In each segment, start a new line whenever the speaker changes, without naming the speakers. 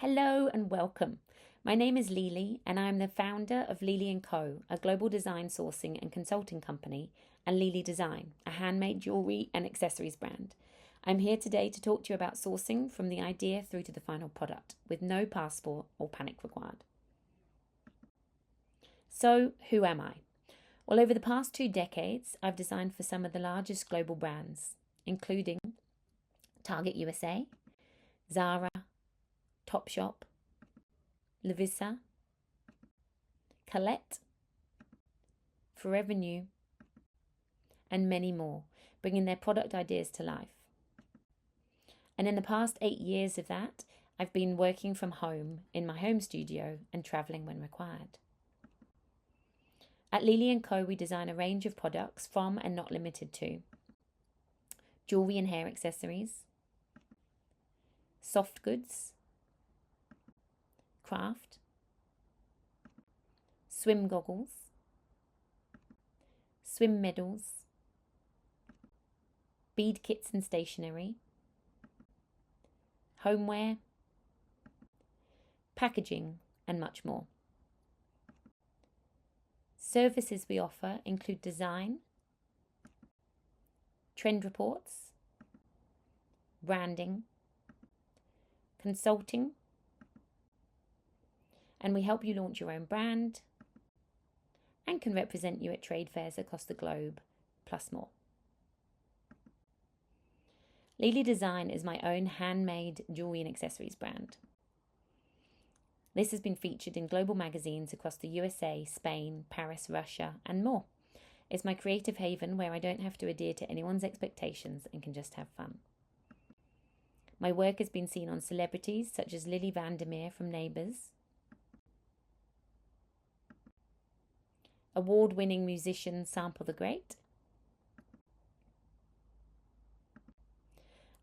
Hello and welcome. My name is Lily and I am the founder of Lily & Co, a global design sourcing and consulting company, and Lily Design, a handmade jewellery and accessories brand. I'm here today to talk to you about sourcing from the idea through to the final product, with no passport or panic required. So, who am I? Well, over the past 2 decades, I've designed for some of the largest global brands, including Target USA, Zara, Topshop, Lovisa, Colette, Forever New, and many more, bringing their product ideas to life. And in the past 8 years of that, I've been working from home in my home studio and travelling when required. At Lily & Co, we design a range of products from and not limited to jewellery and hair accessories, soft goods, craft, swim goggles, swim medals, bead kits and stationery, homeware, packaging, and much more. Services we offer include design, trend reports, branding, consulting, and we help you launch your own brand and can represent you at trade fairs across the globe, plus more. Lily Design is my own handmade jewellery and accessories brand. This has been featured in global magazines across the USA, Spain, Paris, Russia, and more. It's my creative haven where I don't have to adhere to anyone's expectations and can just have fun. My work has been seen on celebrities such as Lily Vandermeer from Neighbours, award-winning musician Sample the Great,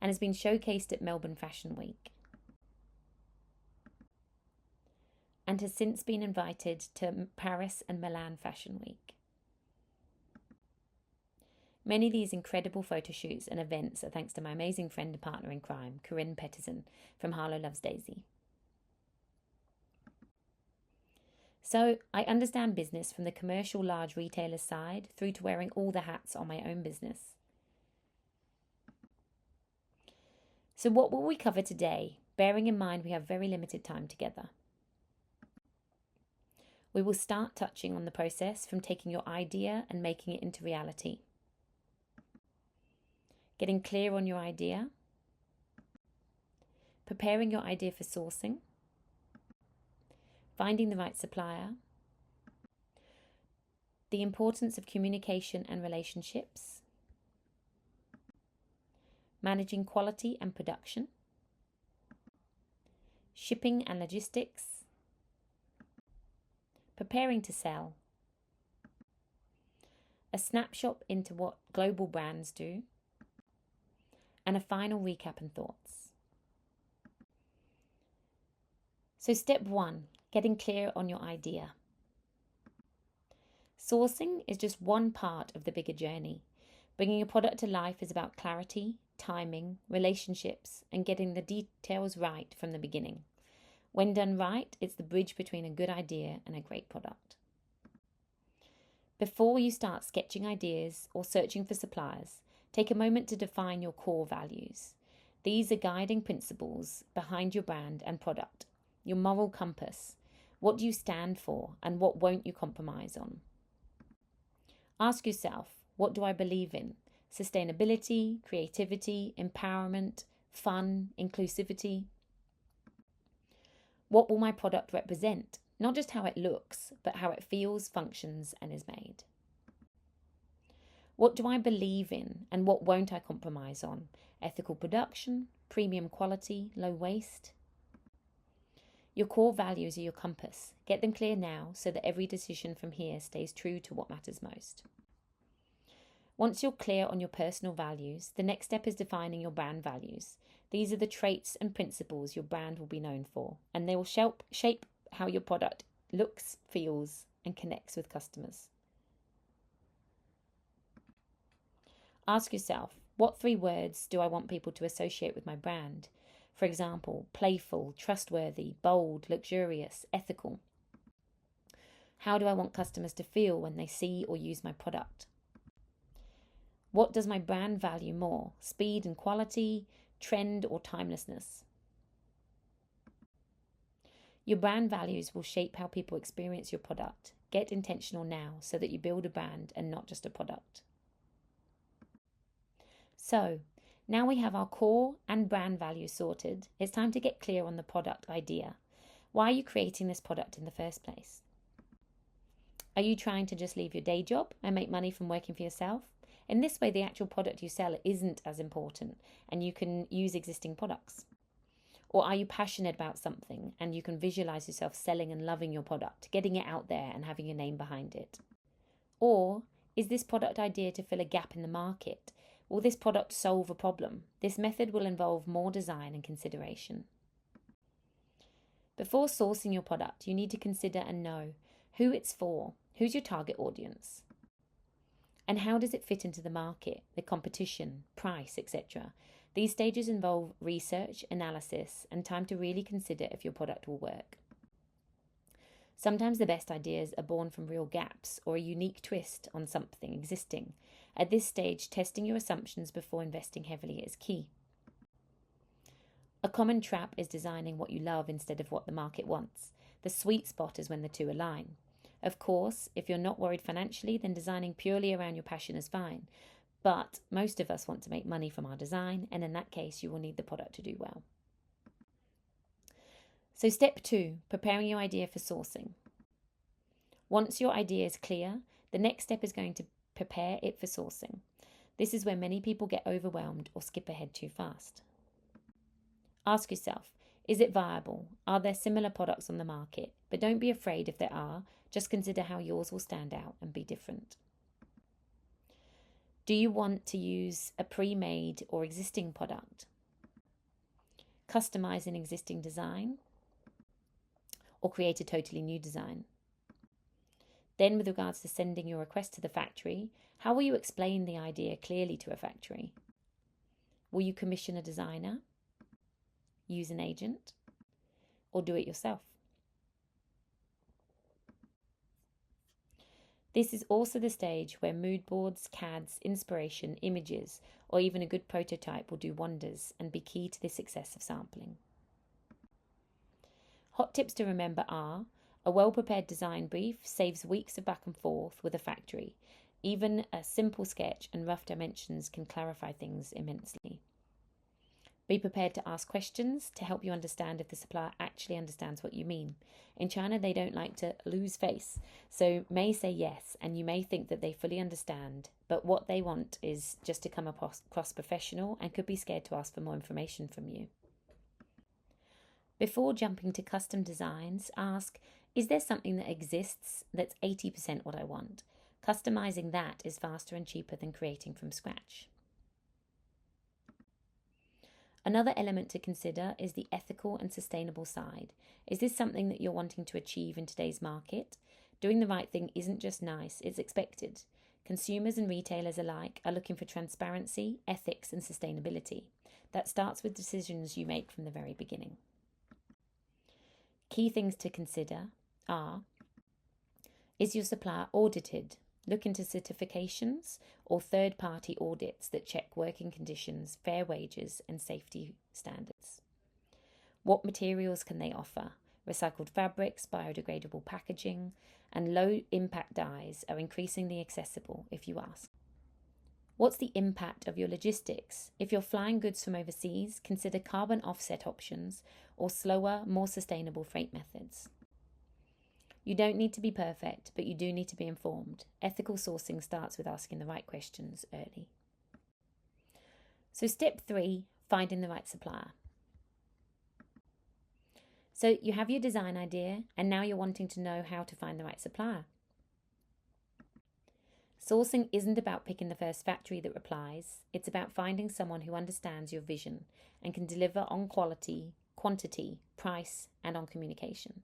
and has been showcased at Melbourne Fashion Week, and has since been invited to Paris and Milan Fashion Week. Many of these incredible photo shoots and events are thanks to my amazing friend and partner in crime, Corinne Petterson from Harlow Loves Daisy. So I understand business from the commercial large retailer side through to wearing all the hats on my own business. So what will we cover today, bearing in mind we have very limited time together? We will start touching on the process from taking your idea and making it into reality. Getting clear on your idea. Preparing your idea for sourcing. Finding the right supplier. The importance of communication and relationships. Managing quality and production. Shipping and logistics. Preparing to sell. A snapshot into what global brands do. And a final recap and thoughts. So step 1, getting clear on your idea. Sourcing is just one part of the bigger journey. Bringing a product to life is about clarity, timing, relationships, and getting the details right from the beginning. When done right, it's the bridge between a good idea and a great product. Before you start sketching ideas or searching for suppliers, take a moment to define your core values. These are guiding principles behind your brand and product, your moral compass. What do you stand for and what won't you compromise on? Ask yourself, what do I believe in? Sustainability, creativity, empowerment, fun, inclusivity. What will my product represent? Not just how it looks, but how it feels, functions, and is made. What do I believe in and what won't I compromise on? Ethical production, premium quality, low waste. Your core values are your compass. Get them clear now so that every decision from here stays true to what matters most. Once you're clear on your personal values, the next step is defining your brand values. These are the traits and principles your brand will be known for, and they will shape how your product looks, feels, and connects with customers. Ask yourself, what 3 words do I want people to associate with my brand? For example, playful, trustworthy, bold, luxurious, ethical. How do I want customers to feel when they see or use my product? What does my brand value more? Speed and quality, trend or timelessness? Your brand values will shape how people experience your product. Get intentional now so that you build a brand and not just a product. So, now we have our core and brand values sorted, it's time to get clear on the product idea. Why are you creating this product in the first place? Are you trying to just leave your day job and make money from working for yourself? In this way, the actual product you sell isn't as important and you can use existing products. Or are you passionate about something and you can visualize yourself selling and loving your product, getting it out there and having your name behind it? Or is this product idea to fill a gap in the market? Will this product solve a problem? This method will involve more design and consideration. Before sourcing your product, you need to consider and know who it's for, who's your target audience, and how does it fit into the market, the competition, price, etc. These stages involve research, analysis, and time to really consider if your product will work. Sometimes the best ideas are born from real gaps or a unique twist on something existing. At this stage, testing your assumptions before investing heavily is key. A common trap is designing what you love instead of what the market wants. The sweet spot is when the two align. Of course, if you're not worried financially, then designing purely around your passion is fine. But most of us want to make money from our design, and in that case, you will need the product to do well. So step 2, preparing your idea for sourcing. Once your idea is clear, the next step is going to prepare it for sourcing. This is where many people get overwhelmed or skip ahead too fast. Ask yourself, is it viable? Are there similar products on the market? But don't be afraid if there are, just consider how yours will stand out and be different. Do you want to use a pre-made or existing product? Customize an existing design? Or create a totally new design? Then with regards to sending your request to the factory, how will you explain the idea clearly to a factory? Will you commission a designer? Use an agent? Or do it yourself? This is also the stage where mood boards, CADs, inspiration, images, or even a good prototype will do wonders and be key to the success of sampling. Hot tips to remember are: a well-prepared design brief saves weeks of back and forth with a factory. Even a simple sketch and rough dimensions can clarify things immensely. Be prepared to ask questions to help you understand if the supplier actually understands what you mean. In China, they don't like to lose face, so may say yes, and you may think that they fully understand, but what they want is just to come across professional and could be scared to ask for more information from you. Before jumping to custom designs, ask, is there something that exists that's 80% what I want? Customizing that is faster and cheaper than creating from scratch. Another element to consider is the ethical and sustainable side. Is this something that you're wanting to achieve in today's market? Doing the right thing isn't just nice, it's expected. Consumers and retailers alike are looking for transparency, ethics, and sustainability. That starts with decisions you make from the very beginning. Key things to consider are: is your supplier audited? Look into certifications or third-party audits that check working conditions, fair wages, and safety standards. What materials can they offer? Recycled fabrics, biodegradable packaging, and low-impact dyes are increasingly accessible if you ask. What's the impact of your logistics? If you're flying goods from overseas, consider carbon offset options or slower, more sustainable freight methods. You don't need to be perfect, but you do need to be informed. Ethical sourcing starts with asking the right questions early. So step 3, finding the right supplier. So you have your design idea, and now you're wanting to know how to find the right supplier. Sourcing isn't about picking the first factory that replies. It's about finding someone who understands your vision and can deliver on quality, quantity, price, and on communication.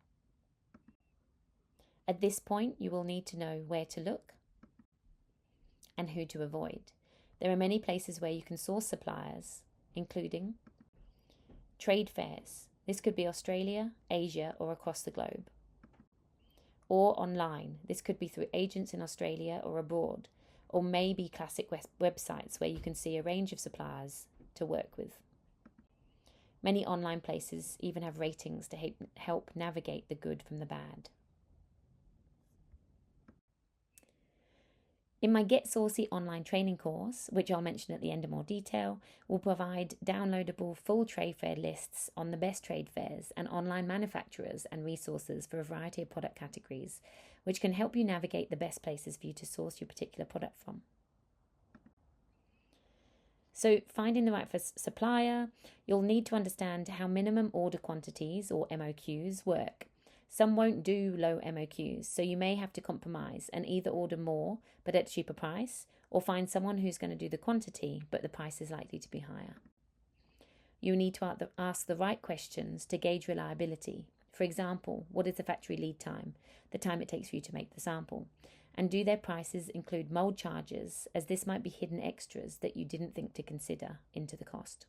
At this point, you will need to know where to look and who to avoid. There are many places where you can source suppliers, including Trade fairs. This could be Australia, Asia, or across the globe. Or online. This could be through agents in Australia or abroad, or maybe classic websites where you can see a range of suppliers to work with. Many online places even have ratings to help navigate the good from the bad. In my Get Saucy online training course, which I'll mention at the end in more detail, we'll provide downloadable full trade fair lists on the best trade fairs and online manufacturers and resources for a variety of product categories, which can help you navigate the best places for you to source your particular product from. So finding the right supplier, you'll need to understand how minimum order quantities or MOQs work. Some won't do low MOQs, so you may have to compromise and either order more but at a cheaper price, or find someone who's going to do the quantity but the price is likely to be higher. You need to ask the right questions to gauge reliability. For example, what is the factory lead time, the time it takes for you to make the sample? And do their prices include mold charges, as this might be hidden extras that you didn't think to consider into the cost?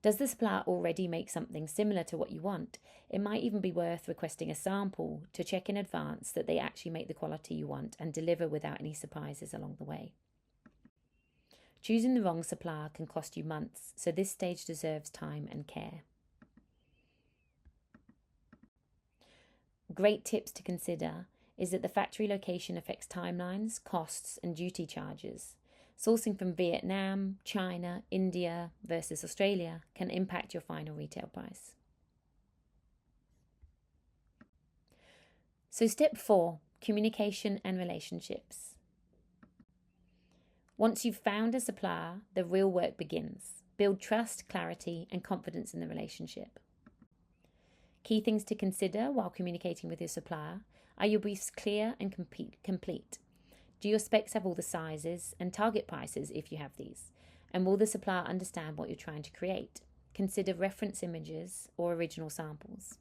Does the supplier already make something similar to what you want? It might even be worth requesting a sample to check in advance that they actually make the quality you want and deliver without any surprises along the way. Choosing the wrong supplier can cost you months, so this stage deserves time and care. Great tips to consider is that the factory location affects timelines, costs, and duty charges. Sourcing from Vietnam, China, India versus Australia can impact your final retail price. So step 4, communication and relationships. Once you've found a supplier, the real work begins. Build trust, clarity, and confidence in the relationship. Key things to consider while communicating with your supplier: are your briefs clear and complete? Do your specs have all the sizes and target prices if you have these? And will the supplier understand what you're trying to create? Consider reference images or original samples.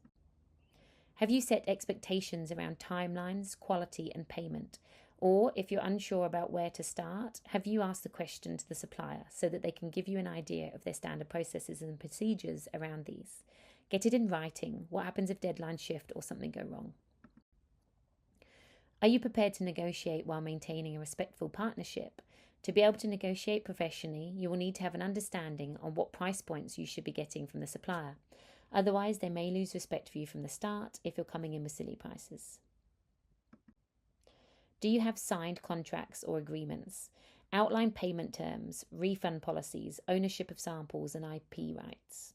Have you set expectations around timelines, quality, and payment? Or if you're unsure about where to start, have you asked the question to the supplier so that they can give you an idea of their standard processes and procedures around these? Get it in writing. What happens if deadlines shift or something go wrong? Are you prepared to negotiate while maintaining a respectful partnership? To be able to negotiate professionally, you will need to have an understanding on what price points you should be getting from the supplier. Otherwise, they may lose respect for you from the start if you're coming in with silly prices. Do you have signed contracts or agreements? Outline payment terms, refund policies, ownership of samples, and IP rights.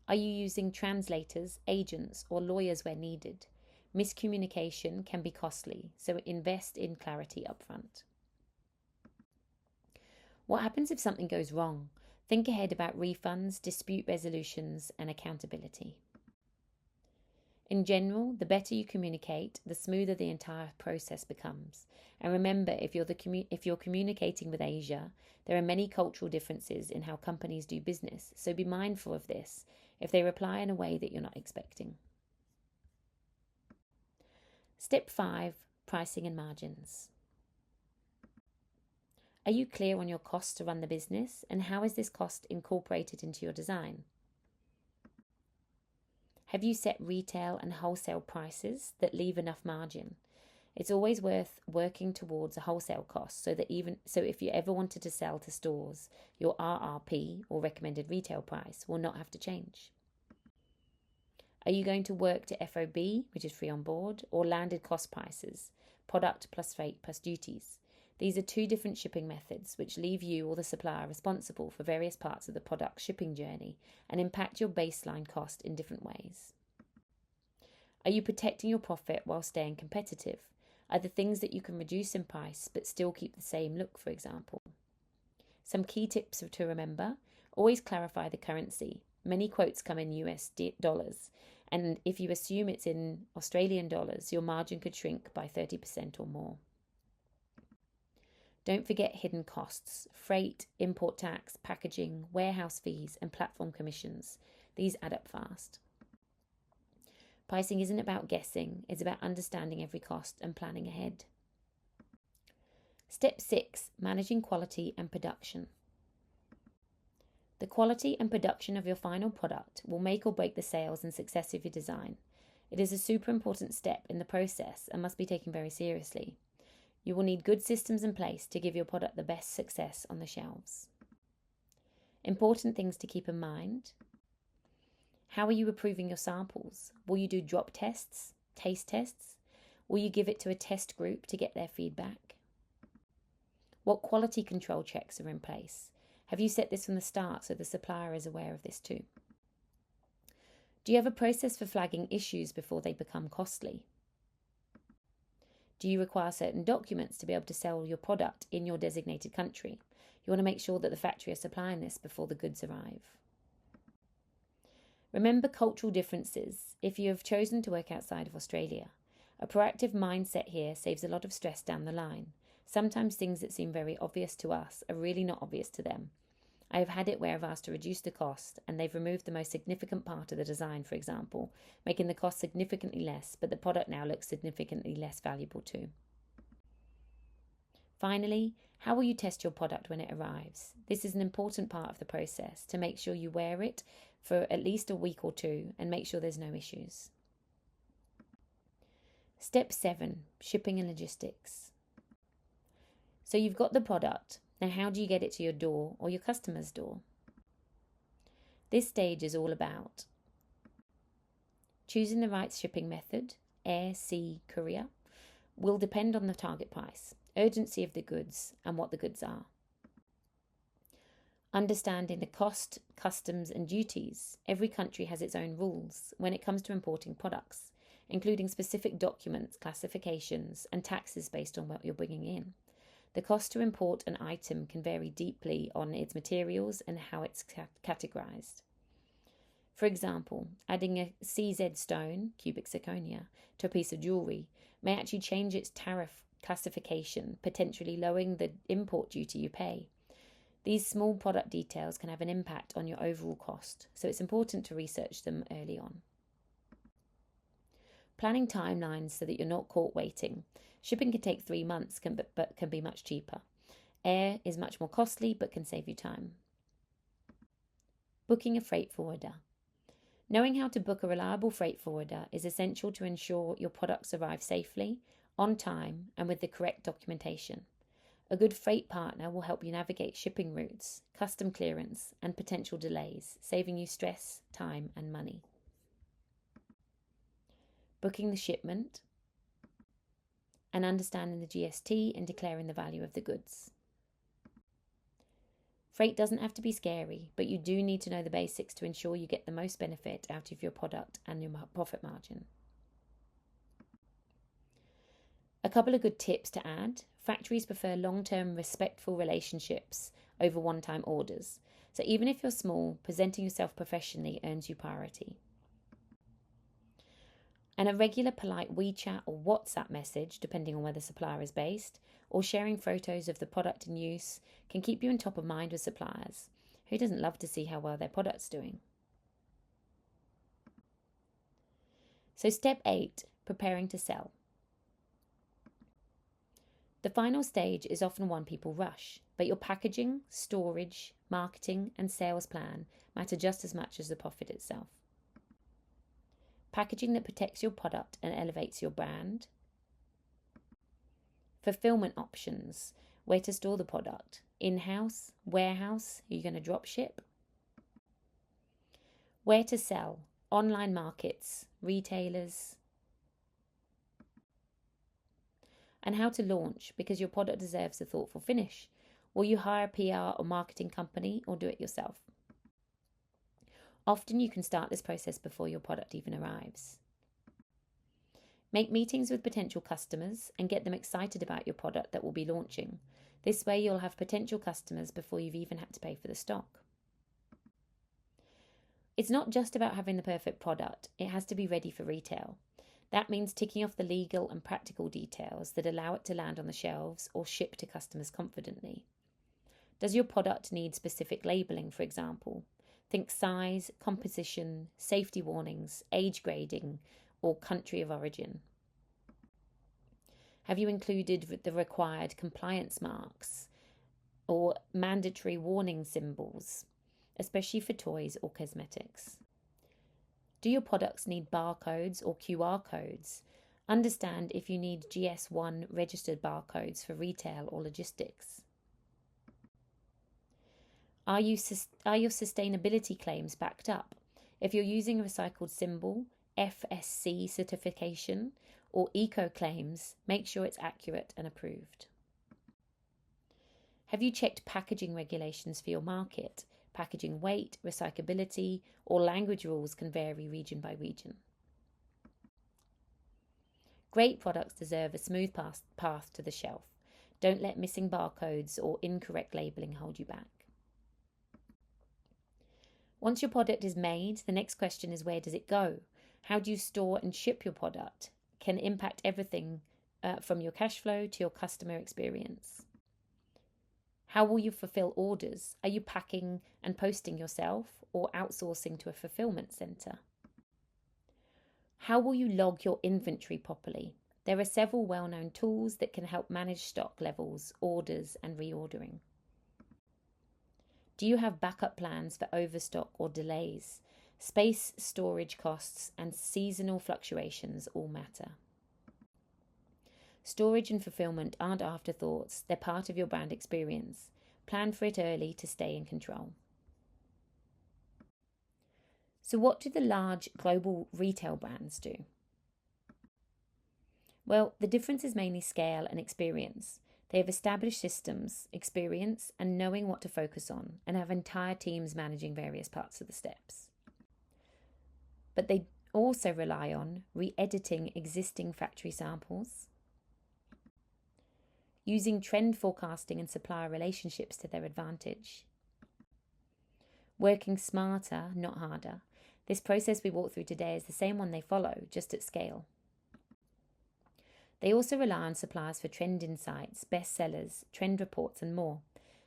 Are you using translators, agents, or lawyers where needed? Miscommunication can be costly, so invest in clarity upfront. What happens if something goes wrong? Think ahead about refunds, dispute resolutions, and accountability. In general, the better you communicate, the smoother the entire process becomes. And remember, if you're communicating with Asia, there are many cultural differences in how companies do business, so be mindful of this if they reply in a way that you're not expecting. Step 5, pricing and margins. Are you clear on your costs to run the business, and how is this cost incorporated into your design? Have you set retail and wholesale prices that leave enough margin? It's always worth working towards a wholesale cost so if you ever wanted to sell to stores, your RRP or recommended retail price will not have to change. Are you going to work to FOB, which is free on board, or landed cost prices, product plus freight plus duties? These are 2 different shipping methods which leave you or the supplier responsible for various parts of the product shipping journey and impact your baseline cost in different ways. Are you protecting your profit while staying competitive? Are there things that you can reduce in price but still keep the same look, for example? Some key tips to remember: always clarify the currency. Many quotes come in US dollars, and if you assume it's in Australian dollars, your margin could shrink by 30% or more. Don't forget hidden costs: freight, import tax, packaging, warehouse fees, and platform commissions. These add up fast. Pricing isn't about guessing, it's about understanding every cost and planning ahead. Step 6, managing quality and production. The quality and production of your final product will make or break the sales and success of your design. It is a super important step in the process and must be taken very seriously. You will need good systems in place to give your product the best success on the shelves. Important things to keep in mind. How are you approving your samples? Will you do drop tests, taste tests? Will you give it to a test group to get their feedback? What quality control checks are in place? Have you set this from the start so the supplier is aware of this too? Do you have a process for flagging issues before they become costly? Do you require certain documents to be able to sell your product in your designated country? You want to make sure that the factory are supplying this before the goods arrive. Remember cultural differences if you have chosen to work outside of Australia. A proactive mindset here saves a lot of stress down the line. Sometimes things that seem very obvious to us are really not obvious to them. I have had it where I've asked to reduce the cost and they've removed the most significant part of the design, for example, making the cost significantly less, but the product now looks significantly less valuable too. Finally, how will you test your product when it arrives? This is an important part of the process to make sure you wear it for at least a week or two and make sure there's no issues. Step 7, shipping and logistics. So you've got the product. Now how do you get it to your door or your customer's door? This stage is all about choosing the right shipping method, air, sea, courier, will depend on the target price, urgency of the goods, and what the goods are. Understanding the cost, customs, and duties. Every country has its own rules when it comes to importing products, including specific documents, classifications, and taxes based on what you're bringing in. The cost to import an item can vary deeply on its materials and how it's categorized. For example, adding a CZ stone, cubic zirconia, to a piece of jewellery may actually change its tariff classification, potentially lowering the import duty you pay. These small product details can have an impact on your overall cost, so it's important to research them early on. Planning timelines so that you're not caught waiting. Shipping can take 3 months, but can be much cheaper. Air is much more costly, but can save you time. Booking a freight forwarder. Knowing how to book a reliable freight forwarder is essential to ensure your products arrive safely, on time, and with the correct documentation. A good freight partner will help you navigate shipping routes, custom clearance, and potential delays, saving you stress, time, and money. Booking the shipment, and understanding the GST and declaring the value of the goods. Freight doesn't have to be scary, but you do need to know the basics to ensure you get the most benefit out of your product and your profit margin. A couple of good tips to add. Factories prefer long-term respectful relationships over one-time orders. So even if you're small, presenting yourself professionally earns you priority. And a regular polite WeChat or WhatsApp message, depending on where the supplier is based, or sharing photos of the product in use can keep you on top of mind with suppliers. Who doesn't love to see how well their product's doing? So step 8, preparing to sell. The final stage is often one people rush, but your packaging, storage, marketing, and sales plan matter just as much as the profit itself. Packaging that protects your product and elevates your brand. Fulfillment options, where to store the product, in-house, warehouse, are you going to drop ship? Where to sell, online markets, retailers. And how to launch, because your product deserves a thoughtful finish. Will you hire a PR or marketing company or do it yourself? Often you can start this process before your product even arrives. Make meetings with potential customers and get them excited about your product that will be launching. This way you'll have potential customers before you've even had to pay for the stock. It's not just about having the perfect product, it has to be ready for retail. That means ticking off the legal and practical details that allow it to land on the shelves or ship to customers confidently. Does your product need specific labelling, for example? Think size, composition, safety warnings, age grading, or country of origin. Have you included the required compliance marks or mandatory warning symbols? especially for toys or cosmetics. Do your products need barcodes or QR codes? Understand if you need GS1 registered barcodes for retail or logistics. Are your sustainability claims backed up? If you're using a recycled symbol, FSC certification, or eco claims, make sure it's accurate and approved. Have you checked packaging regulations for your market? Packaging weight, recyclability, or language rules can vary region by region. Great products deserve a smooth path to the shelf. Don't let missing barcodes or incorrect labelling hold you back. Once your product is made, the next question is, where does it go? How do you store and ship your product? Can impact everything from your cash flow to your customer experience. How will you fulfill orders? Are you packing and posting yourself or outsourcing to a fulfillment centre? How will you log your inventory properly? There are several well-known tools that can help manage stock levels, orders, and reordering. Do you have backup plans for overstock or delays? Space, storage costs, and seasonal fluctuations all matter. Storage and fulfillment aren't afterthoughts, they're part of your brand experience. Plan for it early to stay in control. So what do the large global retail brands do? Well, the difference is mainly scale and experience. They have established systems, experience, and knowing what to focus on, and have entire teams managing various parts of the steps. But they also rely on re-editing existing factory samples, using trend forecasting and supplier relationships to their advantage, working smarter, not harder. This process we walk through today is the same one they follow, just at scale. They also rely on suppliers for trend insights, bestsellers, trend reports, and more.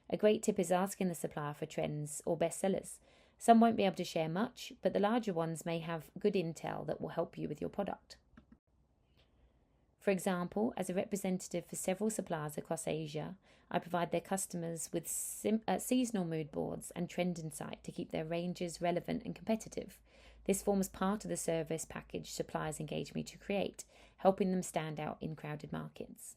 A great tip is asking the supplier for trends or bestsellers. Some won't be able to share much, but the larger ones may have good intel that will help you with your product. For example, as a representative for several suppliers across Asia, I provide their customers with seasonal mood boards and trend insight to keep their ranges relevant and competitive. This forms part of the service package suppliers engage me to create, helping them stand out in crowded markets.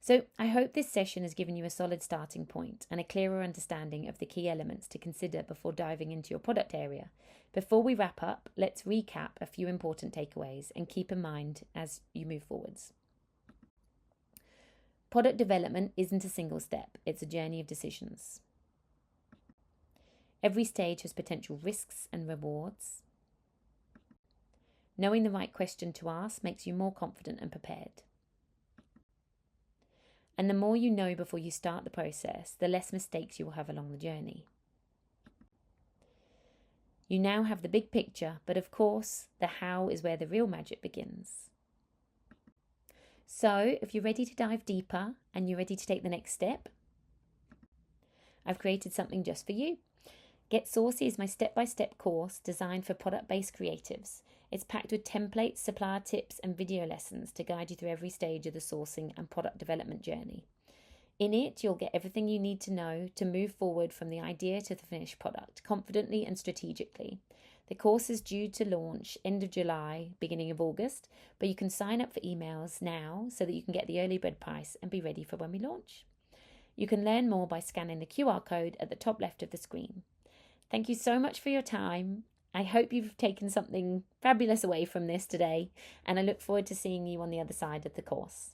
So I hope this session has given you a solid starting point and a clearer understanding of the key elements to consider before diving into your product area. Before we wrap up, let's recap a few important takeaways and keep in mind as you move forwards. Product development isn't a single step, it's a journey of decisions. Every stage has potential risks and rewards. Knowing the right question to ask makes you more confident and prepared. And the more you know before you start the process, the less mistakes you will have along the journey. You now have the big picture, but of course, the how is where the real magic begins. So, if you're ready to dive deeper and you're ready to take the next step, I've created something just for you. Get Saucy is my step-by-step course designed for product-based creatives. It's packed with templates, supplier tips, and video lessons to guide you through every stage of the sourcing and product development journey. In it, you'll get everything you need to know to move forward from the idea to the finished product, confidently and strategically. The course is due to launch end of July, beginning of August, but you can sign up for emails now so that you can get the early bird price and be ready for when we launch. You can learn more by scanning the QR code at the top left of the screen. Thank you so much for your time. I hope you've taken something fabulous away from this today, and I look forward to seeing you on the other side of the course.